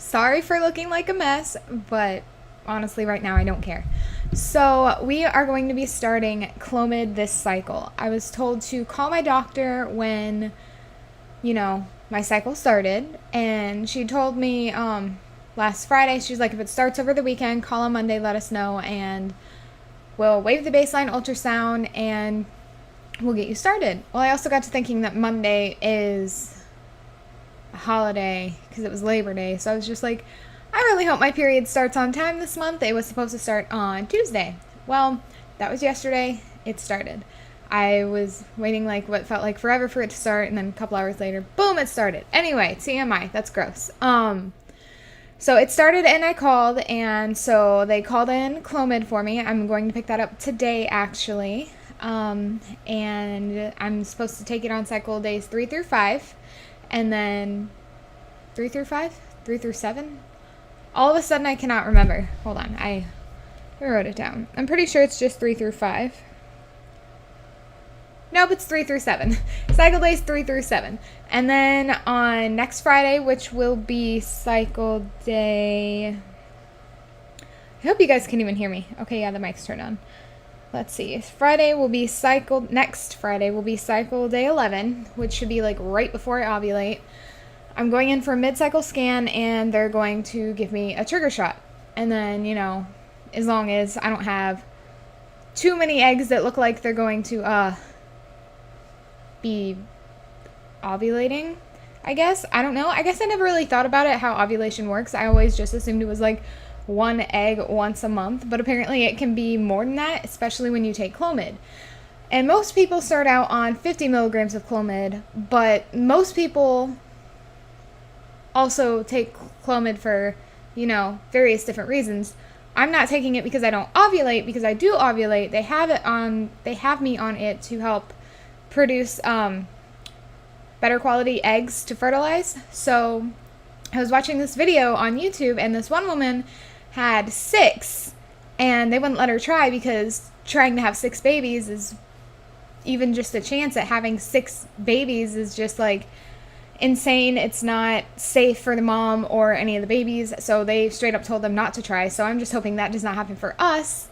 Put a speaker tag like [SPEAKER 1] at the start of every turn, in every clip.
[SPEAKER 1] Sorry for looking like a mess, but honestly, right now I don't care. So, we are going to be starting Clomid this cycle. I was told to call my doctor when, my cycle started, and she told me last Friday, she's like, if it starts over the weekend, call on Monday, let us know, and we'll waive the baseline ultrasound and we'll get you started. Well, I also got to thinking that Monday is a holiday because it was Labor Day, so I was just like, I really hope my period starts on time this month. It was supposed to start on Tuesday. Well, that was yesterday. It started. I was waiting like what felt like forever for it to start, and then a couple hours later, boom, it started. Anyway, TMI, that's gross. So it started and I called, and so they called in Clomid for me. I'm going to pick that up today, actually. And I'm supposed to take it on cycle days 3 through 5, and then 3 through 5? 3 through 7? All of a sudden I cannot remember. Hold on, I wrote it down. I'm pretty sure it's just 3 through 5. Nope, it's 3 through 7. Cycle days 3 through 7. And then on next Friday, which will be cycle day... I hope you guys can even hear me. Okay, yeah, the mic's turned on. Let's see. Next Friday will be cycle day 11, which should be like right before I ovulate. I'm going in for a mid-cycle scan, and they're going to give me a trigger shot. And then, as long as I don't have too many eggs that look like they're going to be ovulating, I guess. I don't know. I guess I never really thought about it, how ovulation works. I always just assumed it was like one egg once a month, but apparently it can be more than that, especially when you take Clomid. And most people start out on 50 milligrams of Clomid, but most people also take Clomid for, various different reasons. I'm not taking it because I don't ovulate, because I do ovulate. They have me on it to help produce better quality eggs to fertilize. So I was watching this video on YouTube, and this one woman had 6, and they wouldn't let her try because trying to have 6 babies is, even just a chance at having 6 babies is just like insane. It's not safe for the mom or any of the babies, so they straight up told them not to try. So I'm just hoping that does not happen for us.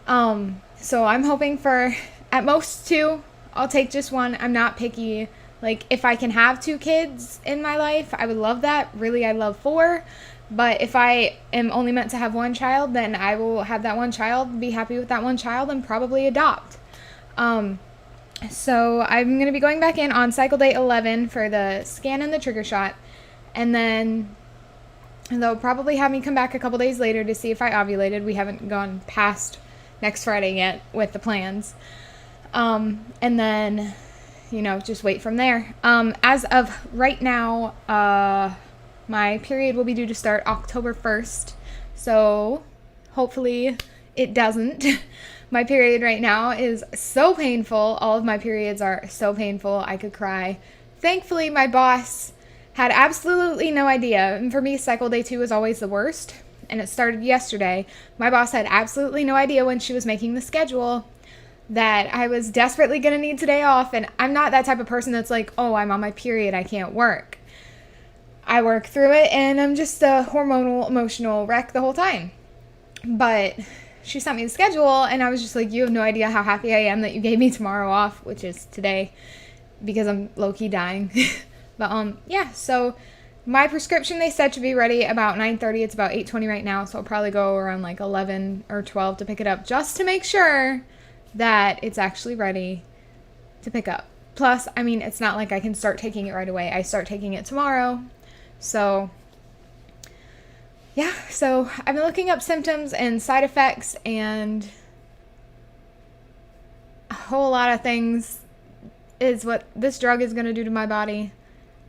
[SPEAKER 1] So I'm hoping for at most 2. I'll take just 1. I'm not picky. Like, if I can have 2 kids in my life, I would love that. Really, I love 4. But if I am only meant to have 1 child, then I will have that 1 child, be happy with that 1 child, and probably adopt. So I'm going to be going back in on cycle day 11 for the scan and the trigger shot. And then they'll probably have me come back a couple days later to see if I ovulated. We haven't gone past next Friday yet with the plans. And then, just wait from there. As of right now, my period will be due to start October 1st. So hopefully it doesn't. My period right now is so painful. All of my periods are so painful. I could cry. Thankfully, my boss had absolutely no idea. And for me, cycle day 2 is always the worst. And it started yesterday. My boss had absolutely no idea when she was making the schedule that I was desperately going to need today off. And I'm not that type of person that's like, oh, I'm on my period, I can't work. I work through it, and I'm just a hormonal, emotional wreck the whole time. But she sent me the schedule, and I was just like, you have no idea how happy I am that you gave me tomorrow off, which is today, because I'm low-key dying. But, yeah, so my prescription, they said, should be ready about 9:30. It's about 8:20 right now, so I'll probably go around like 11 or 12 to pick it up, just to make sure that it's actually ready to pick up. Plus, it's not like I can start taking it right away. I start taking it tomorrow. So, yeah, so I've been looking up symptoms and side effects and a whole lot of things is what this drug is going to do to my body.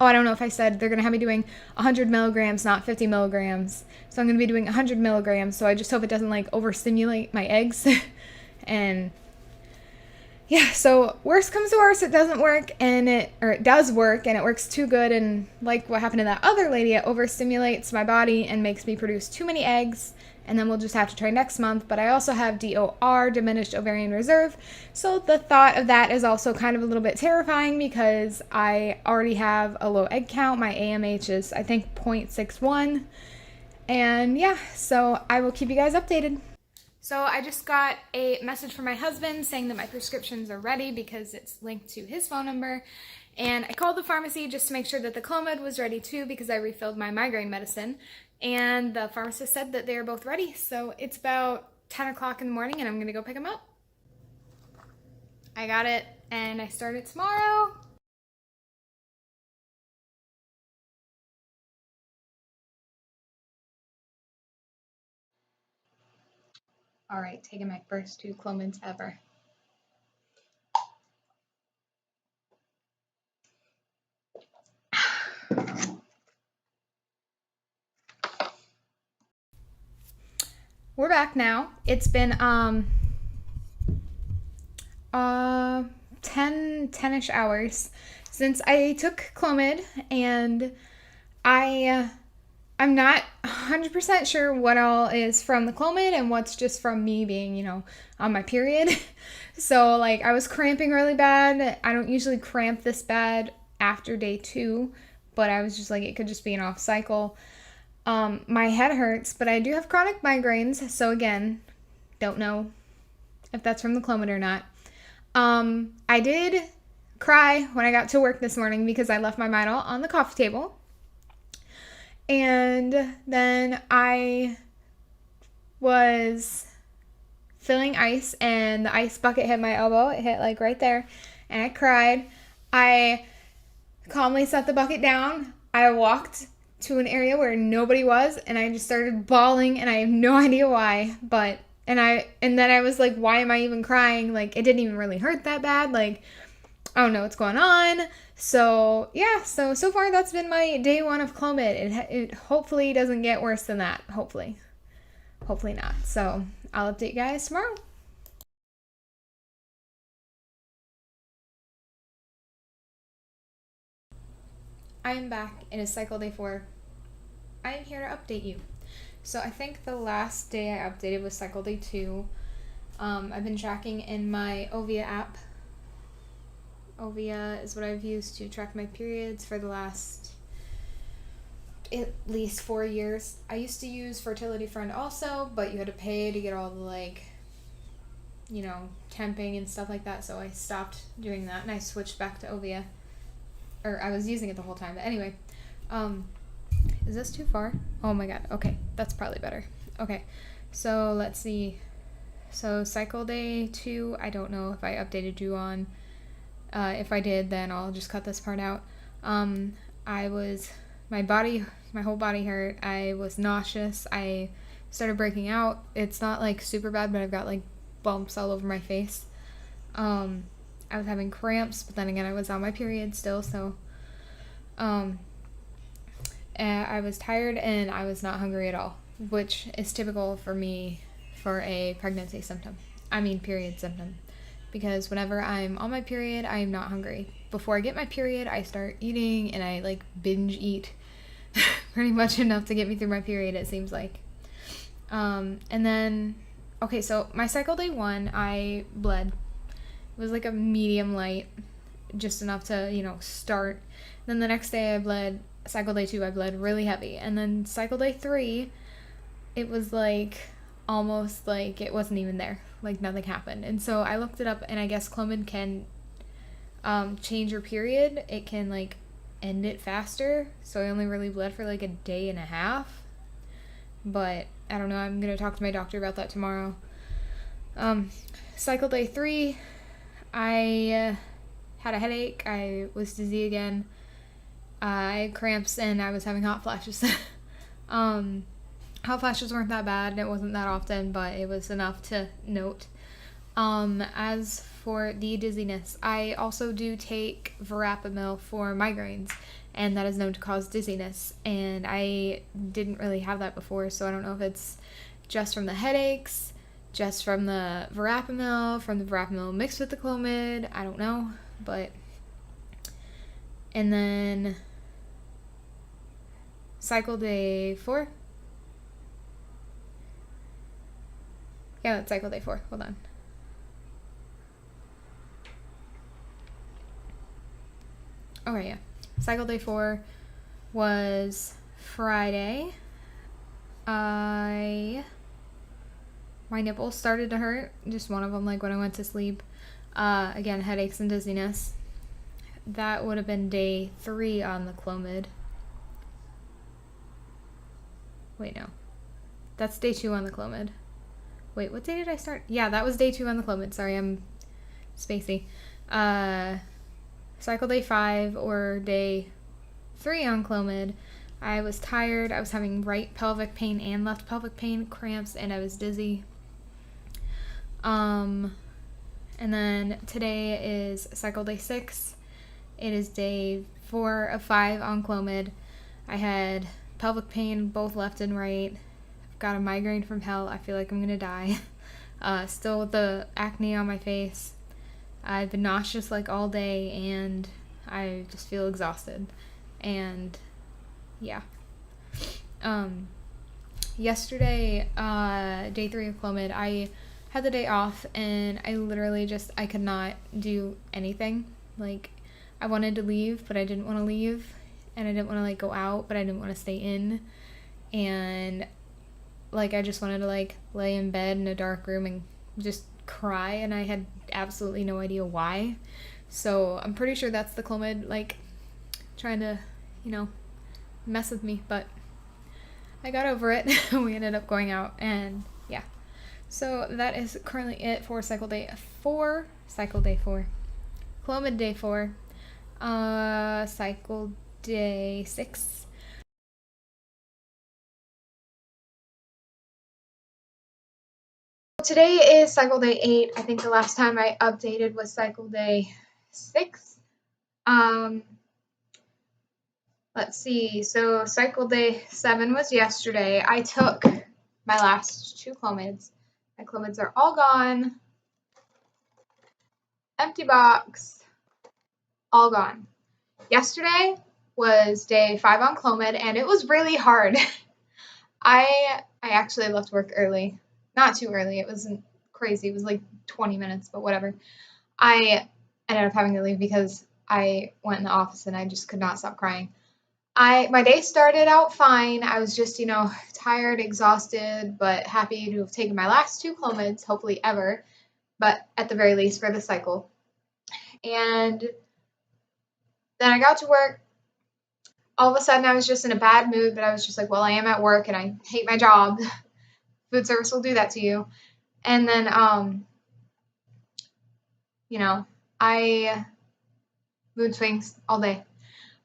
[SPEAKER 1] Oh, I don't know if I said they're going to have me doing 100 milligrams, not 50 milligrams. So I'm going to be doing 100 milligrams, so I just hope it doesn't, overstimulate my eggs. And yeah, so worst comes to worst, it doesn't work, it does work, and it works too good, and like what happened to that other lady, it overstimulates my body and makes me produce too many eggs, and then we'll just have to try next month. But I also have DOR, diminished ovarian reserve, so the thought of that is also kind of a little bit terrifying because I already have a low egg count. My AMH is, I think, 0.61, and yeah, so I will keep you guys updated. So I just got a message from my husband saying that my prescriptions are ready because it's linked to his phone number. And I called the pharmacy just to make sure that the Clomid was ready too because I refilled my migraine medicine. And the pharmacist said that they are both ready. So it's about 10 o'clock in the morning and I'm going to go pick them up. I got it and I start it tomorrow. All right, taking my first 2 Clomids ever. We're back now. It's been 10-ish hours since I took Clomid, and I'm not 100% sure what all is from the Clomid and what's just from me being, on my period. So, like, I was cramping really bad. I don't usually cramp this bad after day 2, but I was just like, it could just be an off cycle. My head hurts, but I do have chronic migraines, so again, don't know if that's from the Clomid or not. I did cry when I got to work this morning because I left my Midol on the coffee table. And then I was filling ice and the ice bucket hit my elbow. It hit like right there. And I cried. I calmly set the bucket down. I walked to an area where nobody was and I just started bawling and I have no idea why. And then I was like, why am I even crying? Like, it didn't even really hurt that bad. Like, I don't know what's going on. So yeah, so far that's been my day 1 of Clomid. It hopefully doesn't get worse than that. Hopefully not. So I'll update you guys tomorrow. I am back. It is cycle day 4. I am here to update you. So I think the last day I updated was cycle day 2. I've been tracking in my Ovia app. Ovia is what I've used to track my periods for the last at least 4 years. I used to use Fertility Friend also, but you had to pay to get all the temping and stuff like that, so I stopped doing that and I switched back to Ovia. Or I was using it the whole time, but anyway. Is this too far? Oh my god, okay, that's probably better. Okay, so let's see. So cycle day 2, I don't know if I updated you on. If I did, then I'll just cut this part out. My whole body hurt. I was nauseous. I started breaking out. It's not like super bad, but I've got like bumps all over my face. I was having cramps, but then again, I was on my period still, so I was tired and I was not hungry at all, which is typical for me for a pregnancy symptom. I mean, period symptom. Because whenever I'm on my period, I am not hungry. Before I get my period, I start eating and I like binge eat pretty much enough to get me through my period, it seems like. And then, okay, so my cycle day 1, I bled. It was like a medium light, just enough to, start. Then the next day I bled, cycle day 2, I bled really heavy. And then cycle day 3, it was like almost like it wasn't even there. Like nothing happened. And so I looked it up and I guess Clomid can change your period. It can like end it faster. So I only really bled for like a day and a half. But I don't know. I'm going to talk to my doctor about that tomorrow. Cycle day 3, I had a headache. I was dizzy again. I had cramps and I was having hot flashes. Hot flashes weren't that bad. It wasn't that often, but it was enough to note. As for the dizziness, I also do take verapamil for migraines, and that is known to cause dizziness. And I didn't really have that before, so I don't know if it's just from the headaches just from the verapamil mixed with the Clomid. I don't know, but. And then cycle day 4. Yeah, that's cycle day 4. Hold on. Okay, yeah. Cycle day 4 was Friday. My nipples started to hurt. Just one of them, like when I went to sleep. Again, headaches and dizziness. That would have been day 3 on the Clomid. Wait, no. That's day 2 on the Clomid. Wait, what day did I start? Yeah, that was day 2 on the Clomid. Sorry, I'm spacey. Cycle day 5 or day 3 on Clomid. I was tired. I was having right pelvic pain and left pelvic pain, cramps, and I was dizzy. And then today is cycle day 6. It is day 4 of 5 on Clomid. I had pelvic pain both left and right. I've got a migraine from hell. I feel like I'm gonna die. Still with the acne on my face. I've been nauseous like all day, and I just feel exhausted. And yeah. Yesterday, day 3 of Clomid, I had the day off, and I literally I could not do anything. Like, I wanted to leave, but I didn't want to leave, and I didn't want to, like, go out, but I didn't want to stay in, and, like, I just wanted to, like, lay in bed in a dark room and just cry, and I had absolutely no idea why. So I'm pretty sure that's the Clomid, like, trying to, mess with me, but I got over it. We ended up going out, and yeah. So that is currently it for cycle day 4. Clomid day 4. Cycle day 6. Today is cycle day 8. I think the last time I updated was cycle day 6. Let's see. So cycle day 7 was yesterday. I took my last 2 Clomids. My Clomids are all gone. Empty box. All gone. Yesterday was day 5 on Clomid, and it was really hard. I actually left work early. Not too early. It wasn't crazy. It was like 20 minutes, but whatever. I ended up having to leave because I went in the office and I just could not stop crying. My day started out fine. I was just, tired, exhausted, but happy to have taken my last 2 Clomids, hopefully ever, but at the very least for the cycle. And then I got to work. All of a sudden, I was just in a bad mood, but I was just like, well, I am at work and I hate my job. Food service will do that to you. And then, I mood swings all day.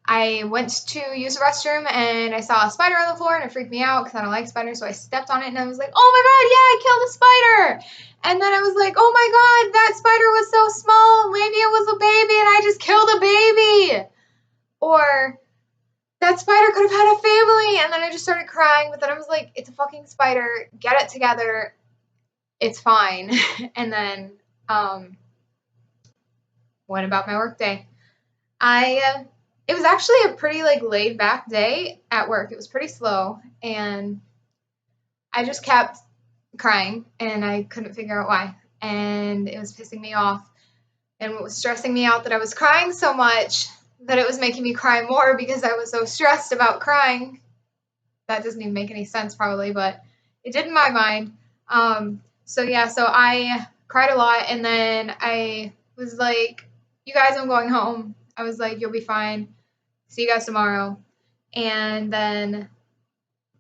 [SPEAKER 1] I went to use the restroom and I saw a spider on the floor and it freaked me out because I don't like spiders. So I stepped on it and I was like, oh my God, yeah, I killed a spider. And then I was like, oh my God, that spider was so small. Maybe it was a baby and I just killed a baby. Or that spider could have had a family. And then I just started crying. But then I was like, it's a fucking spider. Get it together. It's fine. And then went about my work day. It was actually a pretty, laid back day at work. It was pretty slow, and I just kept crying, and I couldn't figure out why, and it was pissing me off, and it was stressing me out that I was crying so much that it was making me cry more because I was so stressed about crying. That doesn't even make any sense, probably, but it did in my mind. So I cried a lot, and then I was like, you guys, I'm going home. I was like, you'll be fine. See you guys tomorrow. And then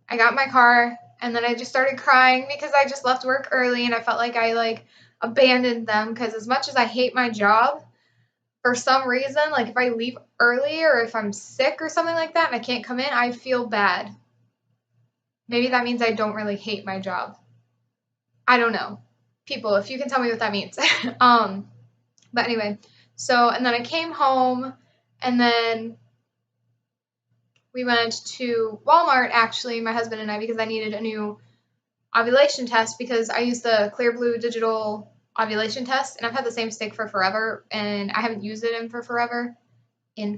[SPEAKER 1] I got in my car, and then I just started crying because I just left work early, and I felt like I, abandoned them because as much as I hate my job, for some reason, if I leave early or if I'm sick or something like that and I can't come in, I feel bad. Maybe that means I don't really hate my job. I don't know. People, if you can tell me what that means. But anyway, and then I came home, and then we went to Walmart, actually, my husband and I, because I needed a new ovulation test because I use the Clear Blue digital ovulation test, and I've had the same stick for forever, and I haven't used it for forever. I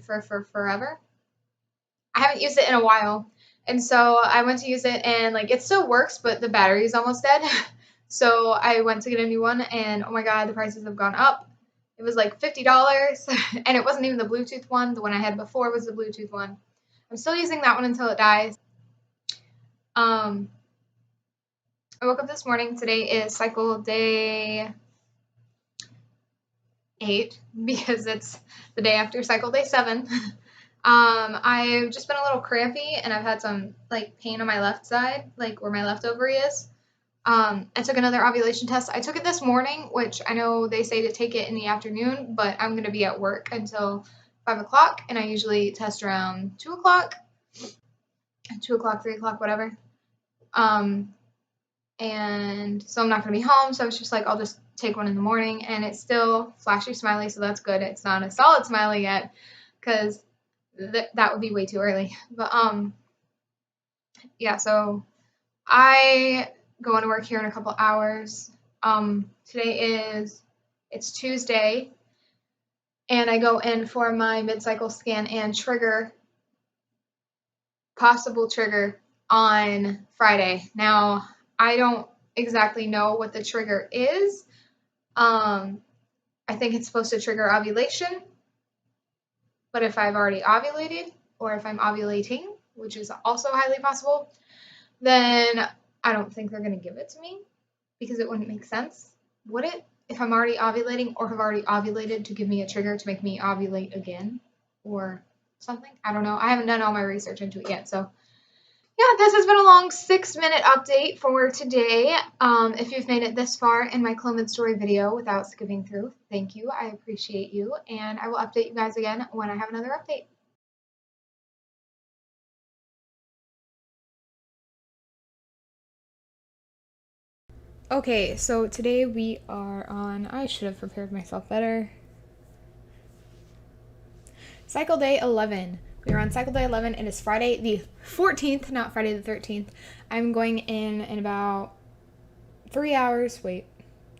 [SPEAKER 1] haven't used it in a while, and so I went to use it, and like it still works, but the battery is almost dead. So I went to get a new one, and oh my god, the prices have gone up. It was like $50, and it wasn't even the Bluetooth one. The one I had before was the Bluetooth one. I'm still using that one until it dies. I woke up this morning. Today is cycle day 8 because it's the day after cycle day 7. I've just been a little crampy, and I've had some like pain on my left side, like where my left ovary is. I took another ovulation test. I took it this morning, which I know they say to take it in the afternoon, but I'm going to be at work until 5 o'clock, and I usually test around 2 o'clock, 3 o'clock, whatever. And so I'm not going to be home, so I was just like, I'll just take one in the morning, and it's still flashy smiley, so that's good. It's not a solid smiley yet, because that would be way too early. But yeah, so I go into work here in a couple hours. It's Tuesday, and I go in for my mid-cycle scan and possible trigger on Friday. Now, I don't exactly know what the trigger is. I think it's supposed to trigger ovulation, but if I've already ovulated, or if I'm ovulating, which is also highly possible, then I don't think they're going to give it to me, because it wouldn't make sense, would it? If I'm already ovulating or have already ovulated, to give me a trigger to make me ovulate again or something. I don't know. I haven't done all my research into it yet. So yeah, this has been a long 6-minute update for today. If you've made it this far in my Clomid story video without skipping through, thank you. I appreciate you. And I will update you guys again when I have another update. Okay, so today we are on, I should have prepared myself better, cycle day 11. We are on cycle day 11. It is Friday the 14th, not Friday the 13th. I'm going in about 3 hours. Wait.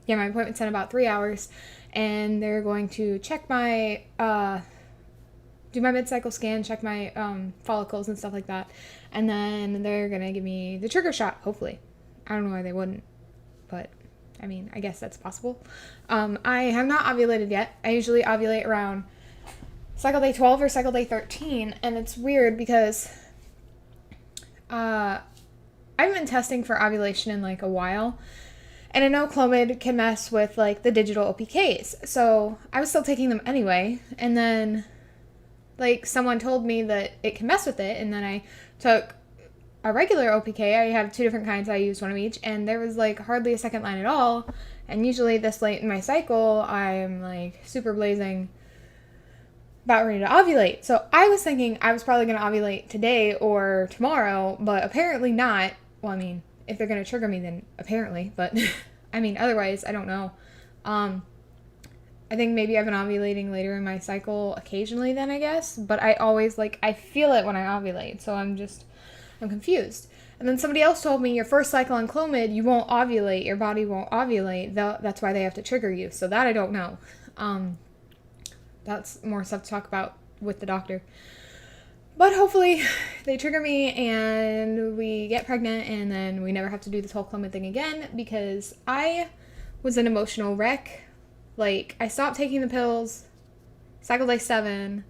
[SPEAKER 1] Yeah, my appointment's in about 3 hours. And they're going to check my, do my mid-cycle scan, check my follicles and stuff like that. And then they're going to give me the trigger shot, hopefully. I don't know why they wouldn't. But, I mean, I guess that's possible. I have not ovulated yet. I usually ovulate around cycle day 12 or cycle day 13, and it's weird because I've been testing for ovulation in like a while, and I know Clomid can mess with like the digital OPKs, so I was still taking them anyway, and then like someone told me that it can mess with it, and then I took a regular OPK. I have 2 different kinds. I used one of each, and there was like hardly a second line at all. And usually this late in my cycle, I'm like super blazing, about ready to ovulate. So I was thinking I was probably going to ovulate today or tomorrow, but apparently not. Well, I mean, if they're going to trigger me, then apparently, but I mean, otherwise, I don't know. I think maybe I've been ovulating later in my cycle occasionally then, I guess, but I always I feel it when I ovulate, so I'm confused. And then somebody else told me your first cycle on Clomid, you won't ovulate, your body won't ovulate. That's why they have to trigger you. So that I don't know. That's more stuff to talk about with the doctor. But hopefully they trigger me and we get pregnant, and then we never have to do this whole Clomid thing again, because I was an emotional wreck. I stopped taking the pills cycle day 7.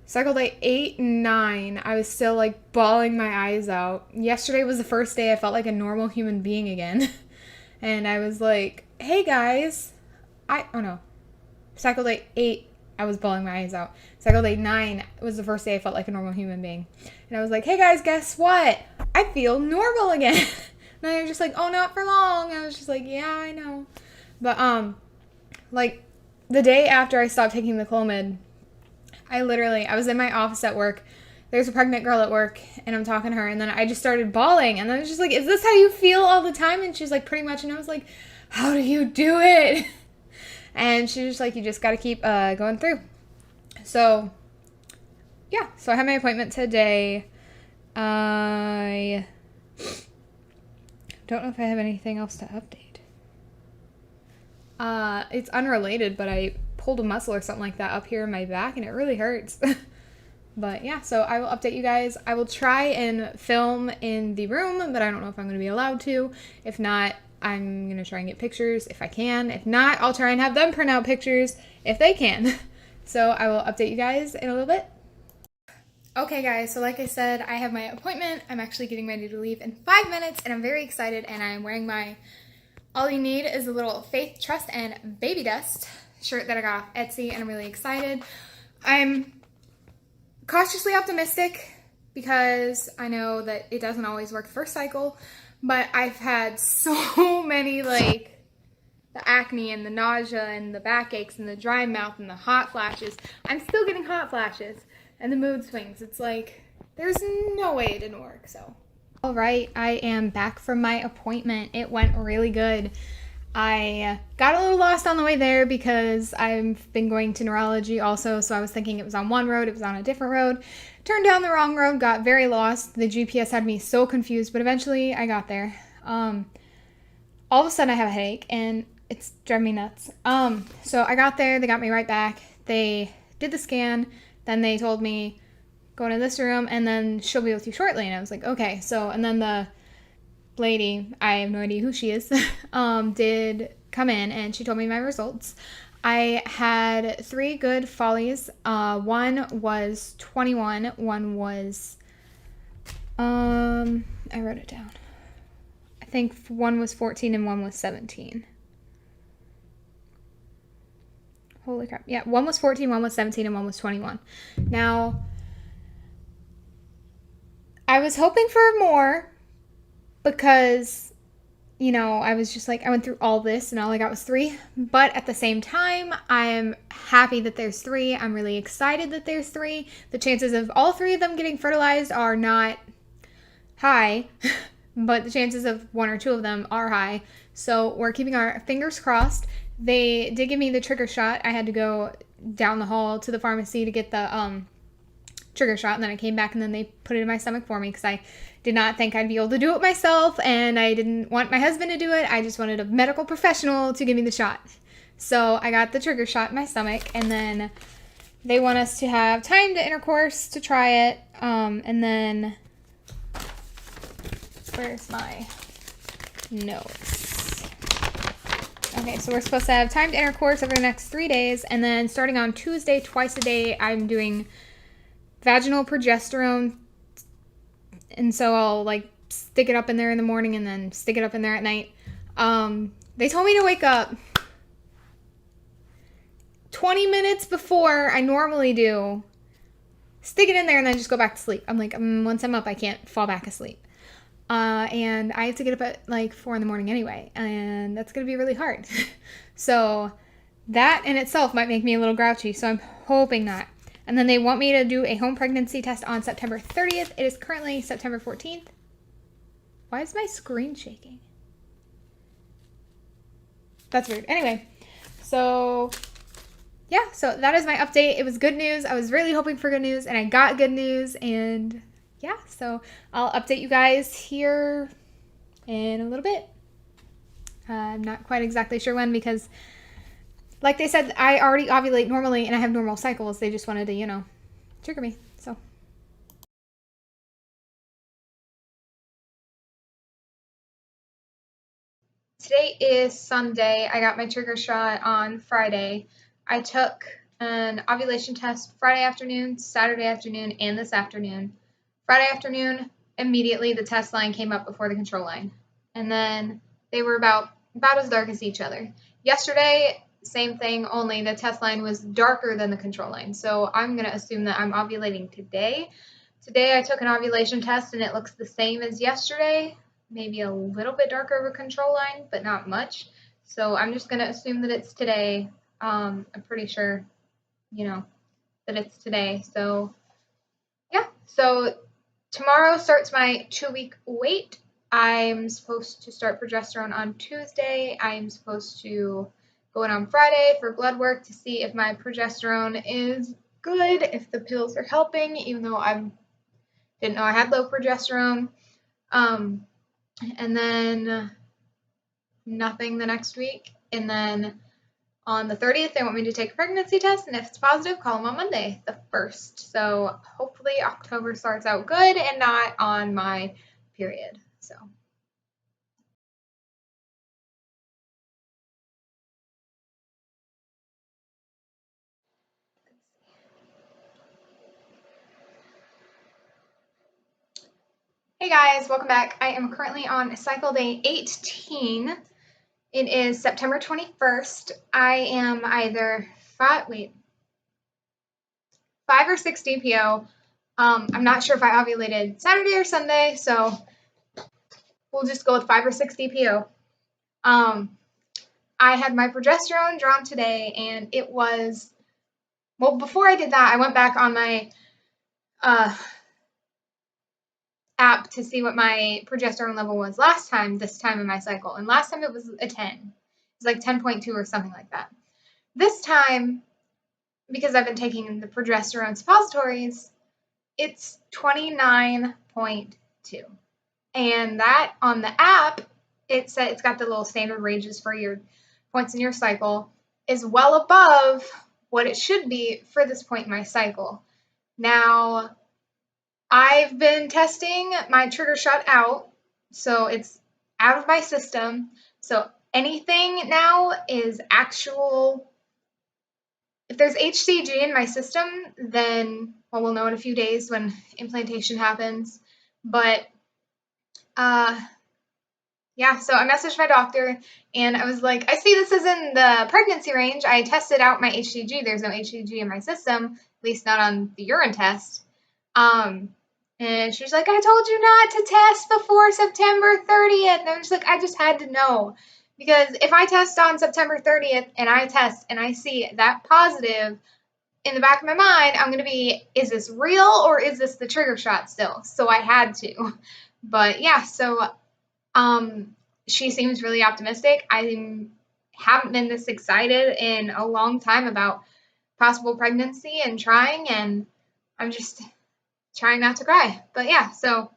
[SPEAKER 1] Cycle day 8 and 9, I was still bawling my eyes out. Yesterday was the first day I felt like a normal human being again. And I was like, hey guys, cycle day 8, I was bawling my eyes out. Cycle day 9 was the first day I felt like a normal human being. And I was like, hey guys, guess what? I feel normal again. And they were just like, oh, not for long. I was just like, yeah, I know. But, the day after I stopped taking the Clomid, I was in my office at work. There's a pregnant girl at work, and I'm talking to her, and then I just started bawling. And I was just like, is this how you feel all the time? And she's like, pretty much. And I was like, how do you do it? And she's just like, you just got to keep going through. So, yeah. So I had my appointment today. I don't know if I have anything else to update. It's unrelated, but I pulled a muscle or something like that up here in my back and it really hurts. But yeah, so I will update you guys. I will try and film in the room, but I don't know if I'm going to be allowed to. If not, I'm going to try and get pictures if I can. If not, I'll try and have them print out pictures if they can. So I will update you guys in a little bit. Okay guys, so like I said, I have my appointment. I'm actually getting ready to leave in 5 minutes and I'm very excited, and I'm wearing my All You Need is a Little Faith, Trust, and Baby Dust shirt that I got off Etsy, and I'm really excited. I'm cautiously optimistic because I know that it doesn't always work first cycle, but I've had so many, like, the acne and the nausea and the backaches and the dry mouth and the hot flashes. I'm still getting hot flashes and the mood swings. It's like, there's no way it didn't work, so. All right, I am back from my appointment. It went really good. I got a little lost on the way there because I've been going to neurology also, so I was thinking it was on one road, it was on a different road. Turned down the wrong road, got very lost. The GPS had me so confused, but eventually I got there. All of a sudden I have a headache and it's driving me nuts. So I got there, they got me right back. They did the scan, then they told me, go into this room and then she'll be with you shortly. And I was like, okay. So, and then the lady, I have no idea who she is, did come in and she told me my results. I had 3 good follies. One was 21, one was, I wrote it down. I think one was 14 and one was 17. Holy crap. Yeah, one was 14, one was 17, and one was 21. Now, I was hoping for more because, you know, I was just like, I went through all this and all I got was 3. But at the same time, I am happy that there's 3. I'm really excited that there's 3. The chances of all 3 of them getting fertilized are not high, but the chances of 1 or 2 of them are high. So we're keeping our fingers crossed. They did give me the trigger shot. I had to go down the hall to the pharmacy to get the trigger shot, and then I came back and then they put it in my stomach for me because I did not think I'd be able to do it myself, and I didn't want my husband to do it. I just wanted a medical professional to give me the shot. So I got the trigger shot in my stomach, and then they want us to have timed intercourse to try it, and then where's my notes? Okay, so we're supposed to have timed intercourse over the next 3 days, and then starting on Tuesday, twice a day, I'm doing vaginal progesterone, and so I'll, like, stick it up in there in the morning and then stick it up in there at night. They told me to wake up 20 minutes before I normally do, stick it in there, and then just go back to sleep. I'm like, once I'm up, I can't fall back asleep. And I have to get up at like 4 in the morning anyway, and that's going to be really hard. So that in itself might make me a little grouchy, so I'm hoping not. And then they want me to do a home pregnancy test on September 30th. It is currently September 14th. Why is my screen shaking? That's weird. Anyway, so yeah, so that is my update. It was good news. I was really hoping for good news, and I got good news, and yeah, so I'll update you guys here in a little bit. I'm not quite exactly sure when because, like they said, I already ovulate normally and I have normal cycles. They just wanted to, you know, trigger me, so. Today is Sunday. I got my trigger shot on Friday. I took an ovulation test Friday afternoon, Saturday afternoon, and this afternoon. Friday afternoon, immediately the test line came up before the control line. And then they were about as dark as each other. Yesterday, same thing, only the test line was darker than the control line. So I'm going to assume that I'm ovulating today. Today I took an ovulation test and it looks the same as yesterday. Maybe a little bit darker of a control line, but not much. So I'm just going to assume that it's today. I'm pretty sure, you know, that it's today. So yeah, so tomorrow starts my 2-week wait. I'm supposed to start progesterone on Tuesday. I'm supposed to go in on Friday for blood work to see if my progesterone is good, if the pills are helping, even though I didn't know I had low progesterone. and then nothing the next week. And then on the 30th, they want me to take a pregnancy test, and if it's positive, call them on Monday, the 1st. So hopefully October starts out good and not on my period. So. Hey guys, welcome back. I am currently on cycle day 18. It is September 21st. I am either 5 or 6 DPO. I'm not sure if I ovulated Saturday or Sunday, so we'll just go with 5 or 6 DPO. I had my progesterone drawn today, and it was, well, before I did that, I went back on my app to see what my progesterone level was last time, this time in my cycle. And last time it was a 10. It was like 10.2 or something like that. This time, because I've been taking the progesterone suppositories, it's 29.2. And that on the app, it's got the little standard ranges for your points in your cycle, is well above what it should be for this point in my cycle. Now, I've been testing my trigger shot out, so it's out of my system. So anything now is actual. If there's HCG in my system, then, well, we'll know in a few days when implantation happens. But yeah, so I messaged my doctor and I was like, I see this is in the pregnancy range. I tested out my HCG. There's no HCG in my system, at least not on the urine test. And she's like, I told you not to test before September 30th. And I'm just like, I just had to know. Because if I test on September 30th and I test and I see that positive, in the back of my mind, I'm going to be, is this real or is this the trigger shot still? So I had to. But yeah, so she seems really optimistic. I haven't been this excited in a long time about possible pregnancy and trying, and I'm just trying not to cry. But yeah, so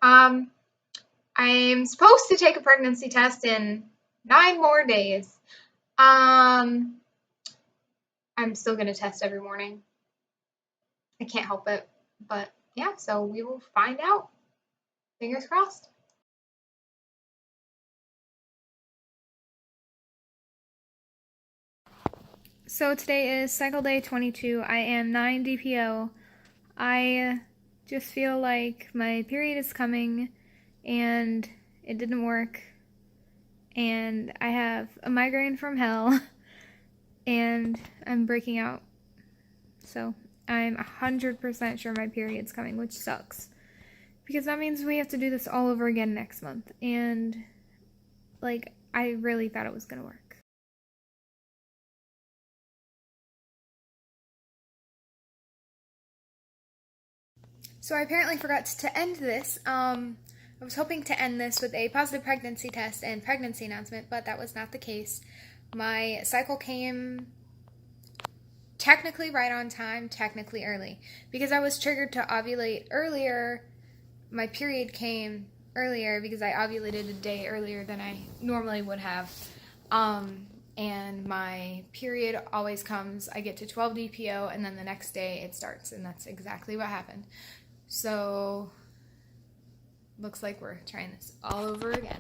[SPEAKER 1] I'm supposed to take a pregnancy test in 9 more days. I'm still going to test every morning. I can't help it. But yeah, so we will find out. Fingers crossed. So today is cycle day 22. I am 9 DPO. I just feel like my period is coming and it didn't work. And I have a migraine from hell and I'm breaking out. So I'm 100% sure my period's coming, which sucks. Because that means we have to do this all over again next month. And, like, I really thought it was going to work. So I apparently forgot to end this. I was hoping to end this with a positive pregnancy test and pregnancy announcement, but that was not the case. My cycle came technically right on time, technically early. Because I was triggered to ovulate earlier, my period came earlier because I ovulated a day earlier than I normally would have. And my period always comes, I get to 12 DPO, and then the next day it starts, and that's exactly what happened. So, looks like we're trying this all over again.